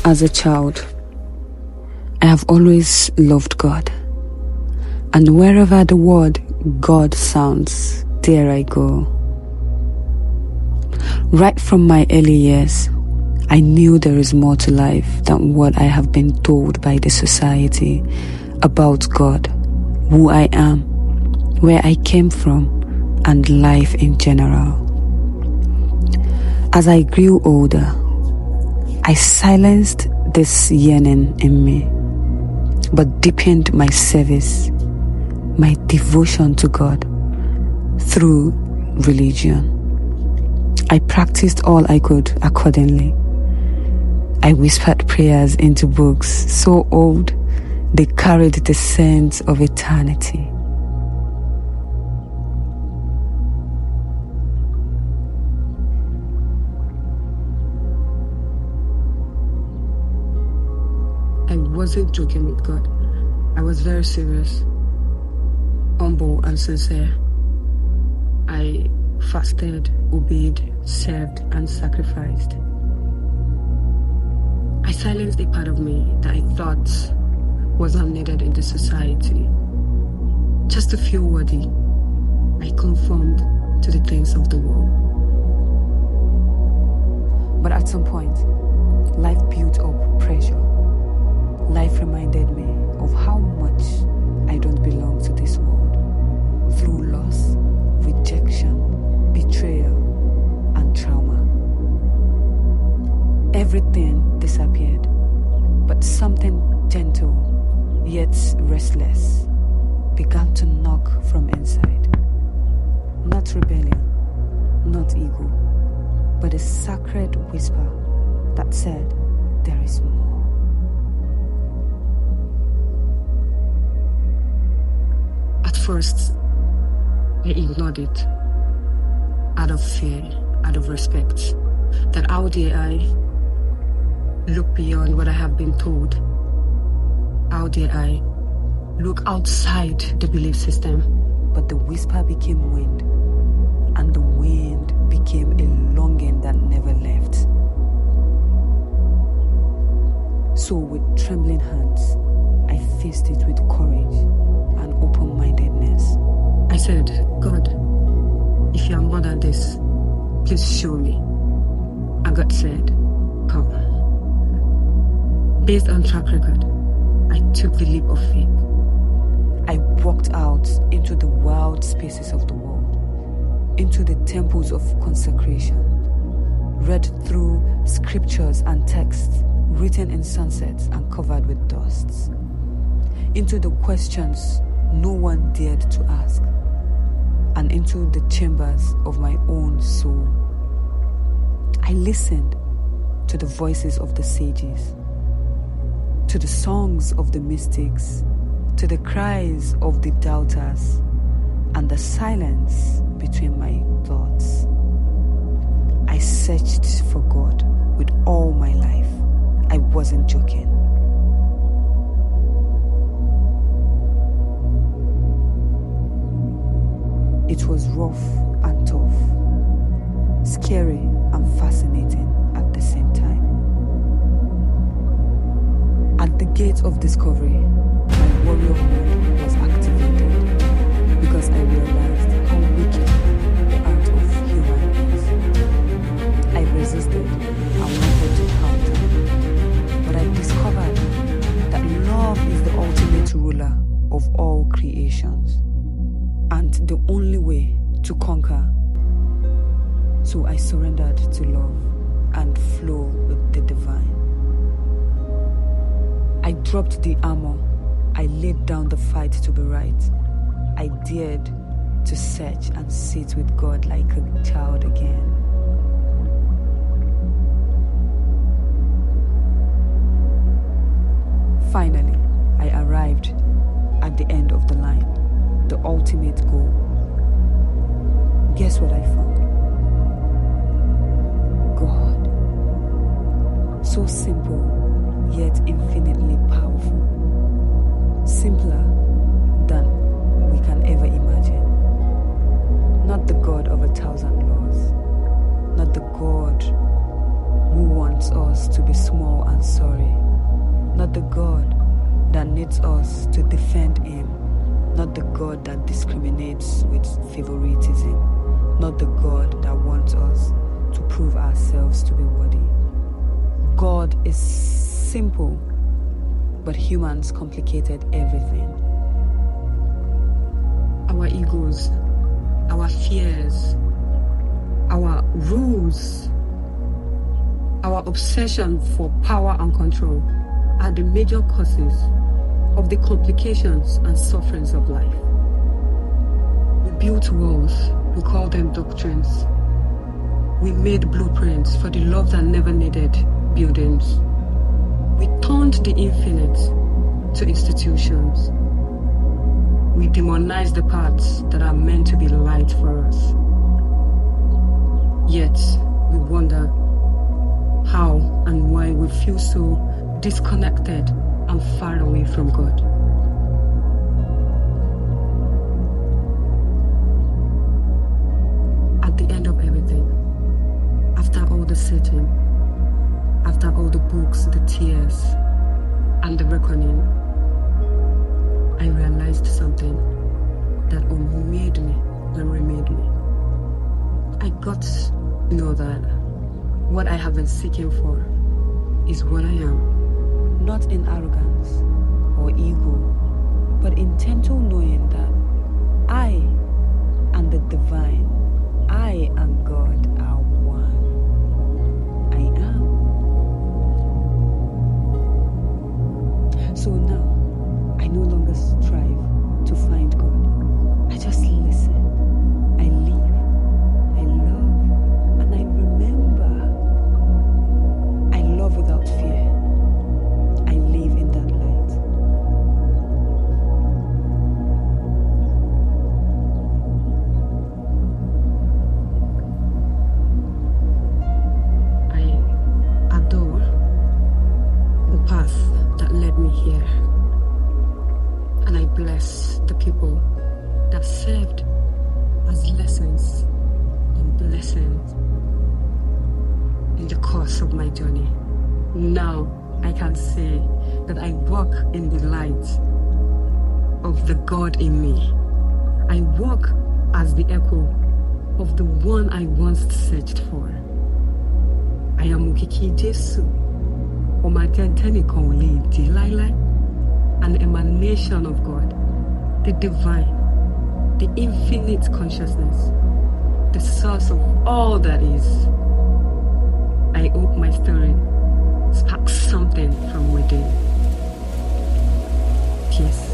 As a child, I have always loved God. And wherever the word God sounds, there I go. Right from my early years, I knew there is more to life than what I have been told by the society about God, who I am, where I came from, and life in general. As I grew older, I silenced this yearning in me, but deepened my service, my devotion to God through religion. I practiced all I could accordingly. I whispered prayers into books so old they carried the scent of eternity. I wasn't joking with God. I was very serious, humble and sincere. I fasted, obeyed, served, and sacrificed. I silenced a part of me that I thought was not needed in the society. Just to feel worthy, I conformed to the things of the world. But at some point, life built up pressure. Life reminded me of how much I don't belong to this world through loss, rejection, betrayal, and trauma. Everything disappeared, but something gentle yet restless began to knock from inside. Not rebellion, not ego, but a sacred whisper that said, there is more. At first, I ignored it out of fear, out of respect, that how dare I look beyond what I have been told? How dare I look outside the belief system? But the whisper became wind, and the wind became a longing that never left. So with trembling hands, I faced it with courage and open-mindedness. I said, God, if you are more than this, please show me. And God said, come. Based on track record, I took the leap of faith. I walked out into the wild spaces of the world, into the temples of consecration, read through scriptures and texts written in sunsets and covered with dusts, into the questions no one dared to ask, and into the chambers of my own soul. I listened to the voices of the sages, to the songs of the mystics, to the cries of the doubters, and the silence between my thoughts. I searched for God with all my life. I wasn't joking. It was rough and tough, scary and fascinating at the same time. At the gate of discovery, my warrior mode was activated because I realized how wicked the art of human is. I resisted and wanted to counter, but I discovered that love is the ultimate ruler of all creations and the only way to conquer. So I surrendered to love and flow with the divine. I dropped the armor. I laid down the fight to be right. I dared to search and sit with God like a child again. Finally, I arrived at the end of the line, the ultimate goal. Guess what I found? God. So simple, yet infinitely powerful. Simpler than we can ever imagine. Not the God of 1,000 laws. Not the God who wants us to be small and sorry. not the God that needs us to defend him, not the God that discriminates with favoritism, not the God that wants us to prove ourselves to be worthy. God is simple, but humans complicated everything. Our egos, our fears, our rules, our obsession for power and control are the major causes of the complications and sufferings of life. We built walls, we call them doctrines. We made blueprints for the love that never needed buildings. We turned the infinite to institutions. We demonized the paths that are meant to be light for us. Yet, we wonder how and why we feel so disconnected and far away from God. At the end of everything, after all the searching, after all the books, the tears, and the reckoning, I realized something that unmade me and remade me. I got to know that what I have been seeking for is what I am. Not in arrogance or ego, but in gentle knowing that I and the divine, I and God are one. I am. So now, I no longer strive to find God. I just listen. I live. I love. And I remember. I love without fear. I live in that light. I adore the path that led me here. And I bless the people that served as lessons and blessings in the course of my journey. Now I can say that I walk in the light of the God in me. I walk as the echo of the one I once searched for. I am Òkìkí Jésù, Ọmọ Kò Di Láíláí, an emanation of God, the divine, the infinite consciousness, the source of all that is. I hope my story sparks something from within. Peace.